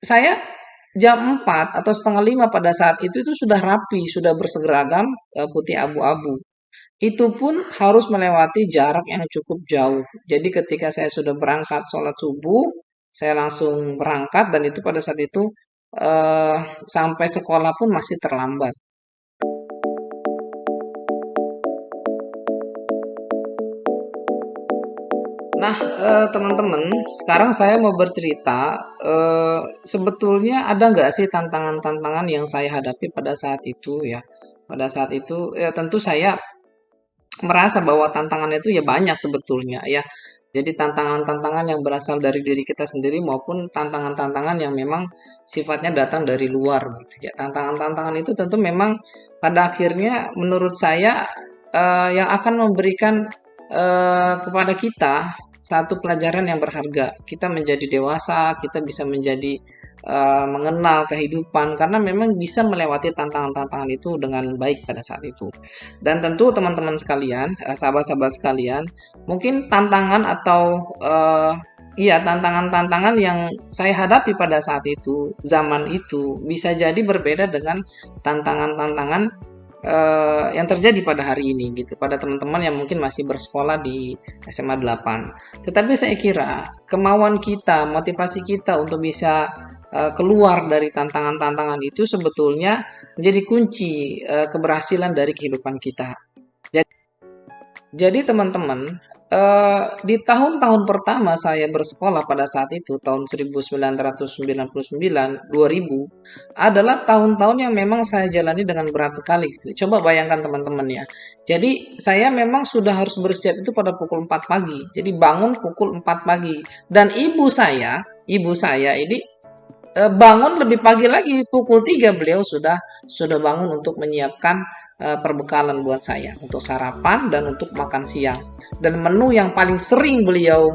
saya jam 4 atau setengah 5 pada saat itu sudah rapi, sudah berseragam putih abu-abu. Itu pun harus melewati jarak yang cukup jauh. Jadi ketika saya sudah berangkat sholat subuh, saya langsung berangkat dan itu pada saat itu eh, sampai sekolah pun masih terlambat. Nah, teman-teman, sekarang saya mau bercerita, sebetulnya ada nggak sih tantangan-tantangan yang saya hadapi pada saat itu ya. Pada saat itu, ya tentu saya merasa bahwa tantangan itu ya banyak sebetulnya ya. Jadi tantangan-tantangan yang berasal dari diri kita sendiri maupun tantangan-tantangan yang memang sifatnya datang dari luar gitu ya. Tantangan-tantangan itu tentu memang pada akhirnya menurut saya yang akan memberikan kepada kita satu pelajaran yang berharga. Kita menjadi dewasa, kita bisa menjadi mengenal kehidupan karena memang bisa melewati tantangan-tantangan itu dengan baik pada saat itu. Dan tentu teman-teman sekalian, sahabat-sahabat sekalian, mungkin tantangan atau iya tantangan-tantangan yang saya hadapi pada saat itu, zaman itu bisa jadi berbeda dengan tantangan-tantangan yang terjadi pada hari ini gitu pada teman-teman yang mungkin masih bersekolah di SMA 8. Tetapi saya kira kemauan kita, motivasi kita untuk bisa keluar dari tantangan-tantangan itu sebetulnya menjadi kunci keberhasilan dari kehidupan kita. Jadi teman-teman, di tahun-tahun pertama saya bersekolah pada saat itu, tahun 1999, 2000, adalah tahun-tahun yang memang saya jalani dengan berat sekali gitu. Coba bayangkan teman-teman ya. Jadi saya memang sudah harus bersiap itu pada pukul 4 pagi. Jadi bangun pukul 4 pagi. Dan ibu saya ini bangun lebih pagi lagi, pukul 3 beliau sudah bangun untuk menyiapkan perbekalan buat saya untuk sarapan dan untuk makan siang. Dan menu yang paling sering beliau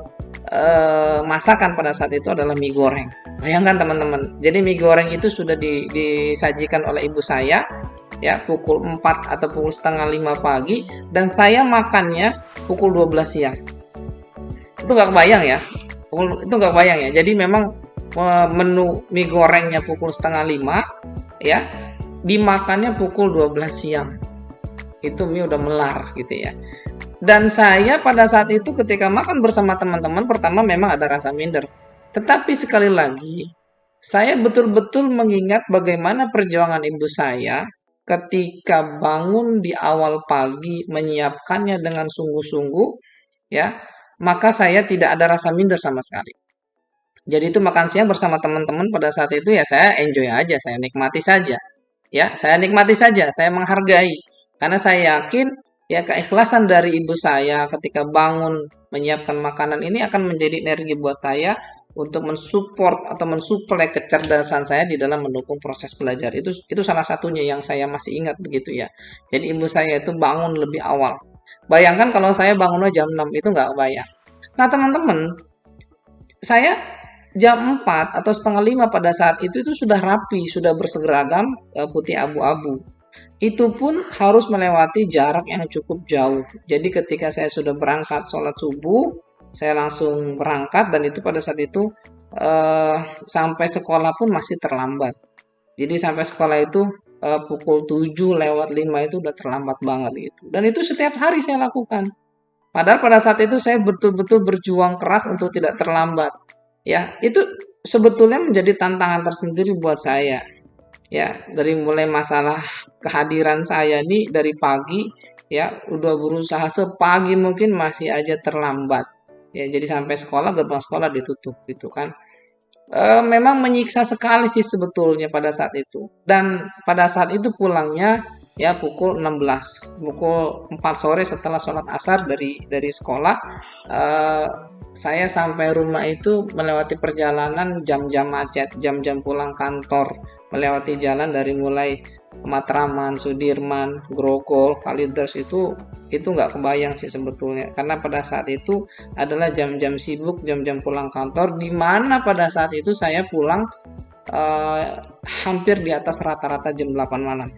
masakan pada saat itu adalah mie goreng. Bayangkan teman-teman. Jadi mie goreng itu sudah disajikan oleh ibu saya ya pukul 4 atau pukul setengah 5 pagi dan saya makannya pukul 12 siang. Itu nggak kebayang ya. Itu nggak kebayang ya. Jadi memang menu mie gorengnya pukul setengah 5 ya dimakannya pukul 12 siang. Itu mie udah melar gitu ya. Dan saya pada saat itu ketika makan bersama teman-teman pertama memang ada rasa minder. Tetapi sekali lagi, saya betul-betul mengingat bagaimana perjuangan ibu saya ketika bangun di awal pagi menyiapkannya dengan sungguh-sungguh ya, maka saya tidak ada rasa minder sama sekali. Jadi itu makan siang bersama teman-teman pada saat itu ya saya enjoy aja, saya nikmati saja. Ya, saya nikmati saja, saya menghargai. Karena saya yakin ya keikhlasan dari ibu saya ketika bangun menyiapkan makanan ini akan menjadi energi buat saya untuk mensupport atau mensuplai kecerdasan saya di dalam mendukung proses belajar. Itu salah satunya yang saya masih ingat begitu ya. Jadi ibu saya itu bangun lebih awal. Bayangkan kalau saya bangunnya jam 6 itu nggak kebayang. Nah, teman-teman, saya jam 4 atau setengah 5 pada saat itu sudah rapi, sudah berseragam putih abu-abu. Itu pun harus melewati jarak yang cukup jauh. Jadi ketika saya sudah berangkat sholat subuh, saya langsung berangkat dan itu pada saat itu sampai sekolah pun masih terlambat. Jadi sampai sekolah itu pukul 7 lewat 5 itu udah terlambat banget gitu. Dan itu setiap hari saya lakukan. Padahal pada saat itu saya betul-betul berjuang keras untuk tidak terlambat. Ya, itu sebetulnya menjadi tantangan tersendiri buat saya. Ya, dari mulai masalah kehadiran saya nih dari pagi, ya, udah berusaha sepagi mungkin masih aja terlambat. Ya, jadi sampai sekolah gerbang sekolah ditutup gitu kan. Memang menyiksa sekali sih sebetulnya pada saat itu. Dan pada saat itu pulangnya ya pukul 16, pukul 4 sore setelah sholat asar dari sekolah. eh, saya sampai rumah itu melewati perjalanan jam-jam macet, jam-jam pulang kantor, melewati jalan dari mulai Matraman, Sudirman, Grogol, Kalideres itu nggak kebayang sih sebetulnya karena pada saat itu adalah jam-jam sibuk, jam-jam pulang kantor di mana pada saat itu saya pulang eh, hampir di atas rata-rata jam 8 malam.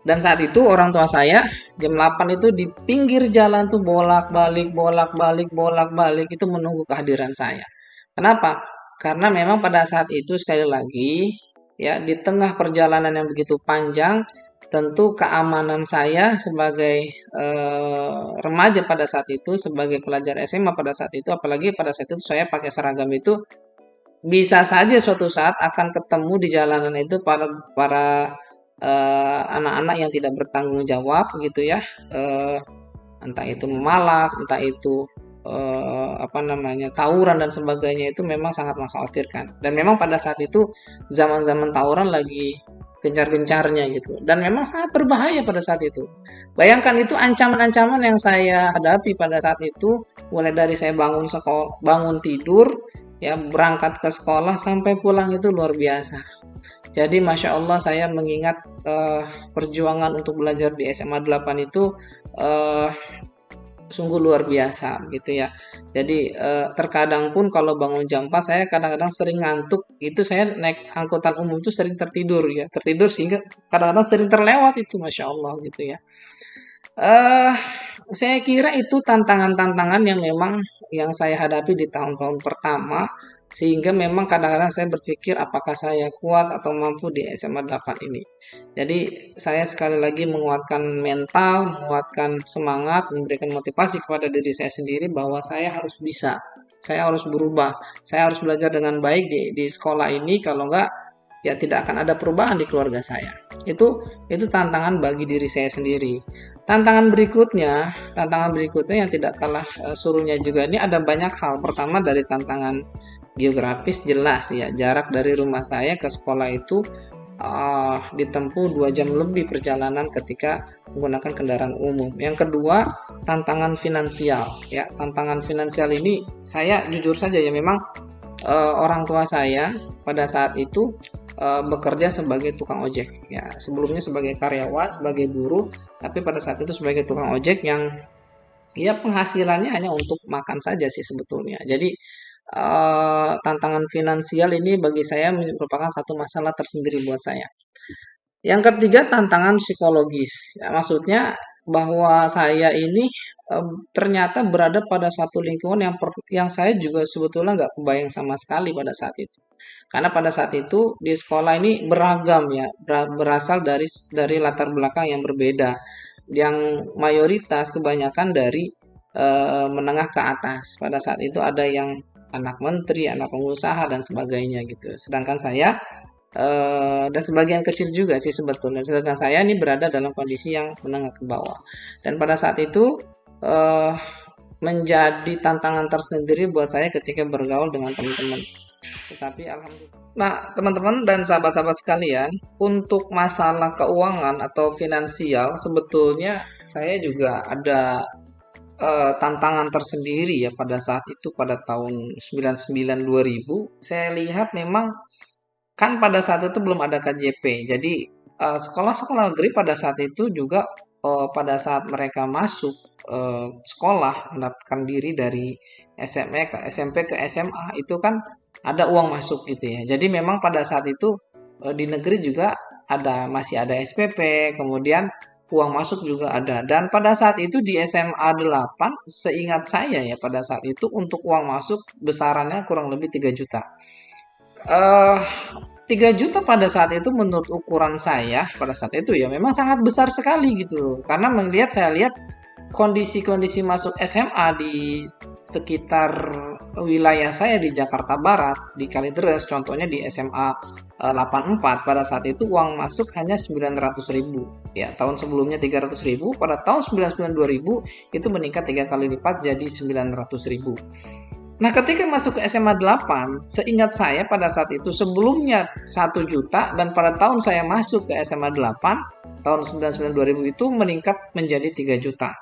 Dan saat itu orang tua saya jam 8 itu di pinggir jalan tuh bolak-balik, bolak-balik, bolak-balik itu menunggu kehadiran saya. Kenapa? karena memang pada saat itu sekali lagi ya di tengah perjalanan yang begitu panjang, tentu keamanan saya sebagai remaja pada saat itu, sebagai pelajar SMA pada saat itu, apalagi pada saat itu saya pakai seragam itu, bisa saja suatu saat akan ketemu di jalanan itu para para anak-anak yang tidak bertanggung jawab gitu ya, eh, entah itu memalak, entah itu apa namanya tawuran dan sebagainya, itu memang sangat mengkhawatirkan. Dan memang pada saat itu zaman-zaman tawuran lagi gencar-gencarnya gitu. Dan memang sangat berbahaya pada saat itu. Bayangkan itu ancaman-ancaman yang saya hadapi pada saat itu, mulai dari saya bangun sekolah, bangun tidur, ya berangkat ke sekolah sampai pulang itu luar biasa. Jadi Masya Allah saya mengingat perjuangan untuk belajar di SMA 8 itu eh, sungguh luar biasa gitu ya. Jadi terkadang pun kalau bangun jam 4 saya kadang-kadang sering ngantuk. Itu saya naik angkutan umum itu sering tertidur ya. Tertidur sehingga kadang-kadang sering terlewat itu Masya Allah gitu ya. Eh saya kira itu tantangan-tantangan yang memang yang saya hadapi di tahun-tahun pertama, sehingga memang kadang-kadang saya berpikir apakah saya kuat atau mampu di SMA 8 ini. Jadi saya sekali lagi menguatkan mental, menguatkan semangat, memberikan motivasi kepada diri saya sendiri bahwa saya harus bisa. Saya harus berubah. Saya harus belajar dengan baik di sekolah ini, kalau enggak ya tidak akan ada perubahan di keluarga saya. Itu tantangan bagi diri saya sendiri. Tantangan berikutnya yang tidak kalah suruhnya juga, ini ada banyak hal. Pertama dari tantangan geografis, jelas ya, jarak dari rumah saya ke sekolah itu ditempuh 2 jam lebih perjalanan ketika menggunakan kendaraan umum. Yang kedua, tantangan finansial ya. Tantangan finansial ini saya jujur saja ya, memang orang tua saya pada saat itu bekerja sebagai tukang ojek ya, sebelumnya sebagai karyawan, sebagai buruh, tapi pada saat itu sebagai tukang ojek yang ya penghasilannya hanya untuk makan saja sih sebetulnya. Jadi tantangan finansial ini bagi saya merupakan satu masalah tersendiri buat saya. Yang ketiga, tantangan psikologis. Ya, maksudnya bahwa saya ini ternyata berada pada satu lingkungan yang saya juga sebetulnya nggak kebayang sama sekali pada saat itu. Karena pada saat itu di sekolah ini beragam ya, berasal dari latar belakang yang berbeda. Yang mayoritas kebanyakan dari menengah ke atas. Pada saat itu ada yang anak menteri, anak pengusaha dan sebagainya gitu. Sedangkan saya dan sebagian kecil juga sih sebetulnya. Sedangkan saya ini berada dalam kondisi yang menengah ke bawah. Dan pada saat itu eh, menjadi tantangan tersendiri buat saya ketika bergaul dengan teman-teman. Tetapi alhamdulillah. Nah, teman-teman dan sahabat-sahabat sekalian, untuk masalah keuangan atau finansial sebetulnya saya juga ada tantangan tersendiri ya pada saat itu, pada tahun 99 2000. Saya lihat memang kan pada saat itu belum ada KJP. Jadi sekolah-sekolah negeri pada saat itu juga pada saat mereka masuk sekolah mendapatkan diri dari SMA ke SMP ke SMA itu kan ada uang masuk gitu ya. Jadi memang pada saat itu di negeri juga masih ada SPP, kemudian uang masuk juga ada. Dan pada saat itu di SMA 8 seingat saya ya, pada saat itu untuk uang masuk besarannya kurang lebih 3 juta. Eh 3 juta pada saat itu menurut ukuran saya pada saat itu ya memang sangat besar sekali gitu. Karena saya lihat kondisi-kondisi masuk SMA di sekitar wilayah saya di Jakarta Barat, di Kalideres, contohnya di SMA 84, pada saat itu uang masuk hanya 900.000. Ya, tahun sebelumnya 300.000, pada tahun 99 2000 itu meningkat 3 kali lipat jadi 900.000. Nah, ketika masuk ke SMA 8, seingat saya pada saat itu sebelumnya 1 juta, dan pada tahun saya masuk ke SMA 8, tahun 99 2000 itu meningkat menjadi 3 juta.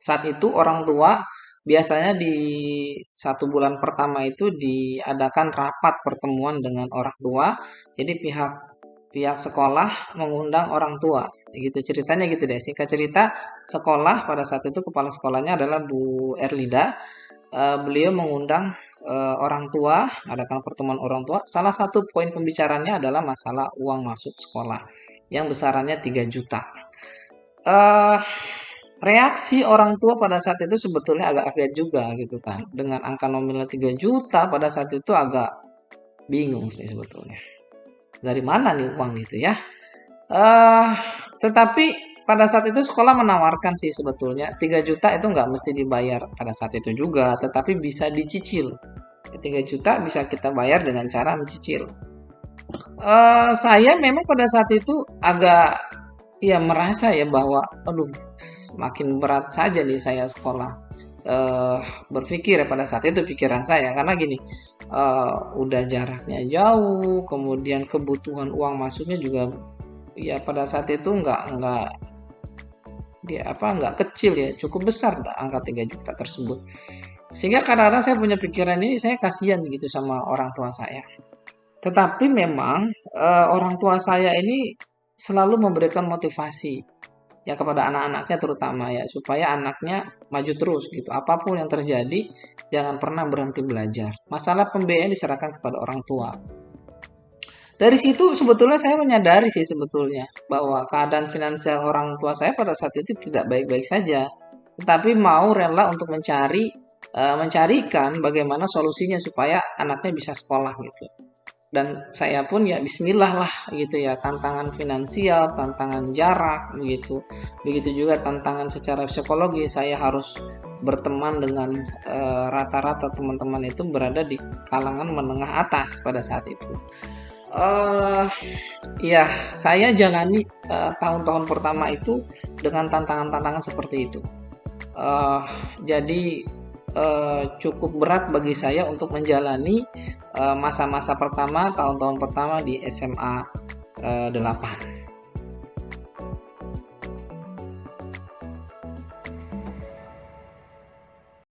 Saat itu orang tua biasanya di 1 bulan pertama itu diadakan rapat pertemuan dengan orang tua. Jadi pihak pihak sekolah mengundang orang tua. Gitu ceritanya gitu deh. Singkat cerita, sekolah pada saat itu kepala sekolahnya adalah Bu Erlida. Beliau mengundang orang tua, adakan pertemuan orang tua. Salah satu poin pembicaranya adalah masalah uang masuk sekolah yang besarannya 3 juta. Eh reaksi orang tua pada saat itu sebetulnya agak kaget juga gitu kan. Dengan angka nominal 3 juta pada saat itu agak bingung sih sebetulnya. Dari mana nih uang gitu ya? Eh, tetapi pada saat itu sekolah menawarkan sih sebetulnya 3 juta itu nggak mesti dibayar pada saat itu juga, tetapi bisa dicicil. 3 juta bisa kita bayar dengan cara mencicil. Saya memang pada saat itu agak ya merasa ya bahwa aduh makin berat saja nih saya sekolah. Eh, berpikir ya pada saat itu pikiran saya karena gini, udah jaraknya jauh, kemudian kebutuhan uang masuknya juga ya pada saat itu nggak dia apa nggak kecil ya, cukup besar angka 3 juta tersebut. Sehingga kadang-kadang saya punya pikiran ini saya kasihan gitu sama orang tua saya. Tetapi memang orang tua saya ini selalu memberikan motivasi ya kepada anak-anaknya terutama ya supaya anaknya maju terus gitu. Apapun yang terjadi jangan pernah berhenti belajar. Masalah pembiayaan diserahkan kepada orang tua. Dari situ sebetulnya saya menyadari sih sebetulnya bahwa keadaan finansial orang tua saya pada saat itu tidak baik-baik saja. Tetapi mau rela untuk mencarikan bagaimana solusinya supaya anaknya bisa sekolah gitu. Dan saya pun ya bismillah lah gitu ya, tantangan finansial, tantangan jarak begitu. Begitu juga tantangan secara psikologi, saya harus berteman dengan rata-rata teman-teman itu berada di kalangan menengah atas pada saat itu. eh ya, saya jalani tahun-tahun pertama itu dengan tantangan-tantangan seperti itu. Eh, jadi cukup berat bagi saya untuk menjalani masa-masa pertama, tahun-tahun pertama di SMA 8.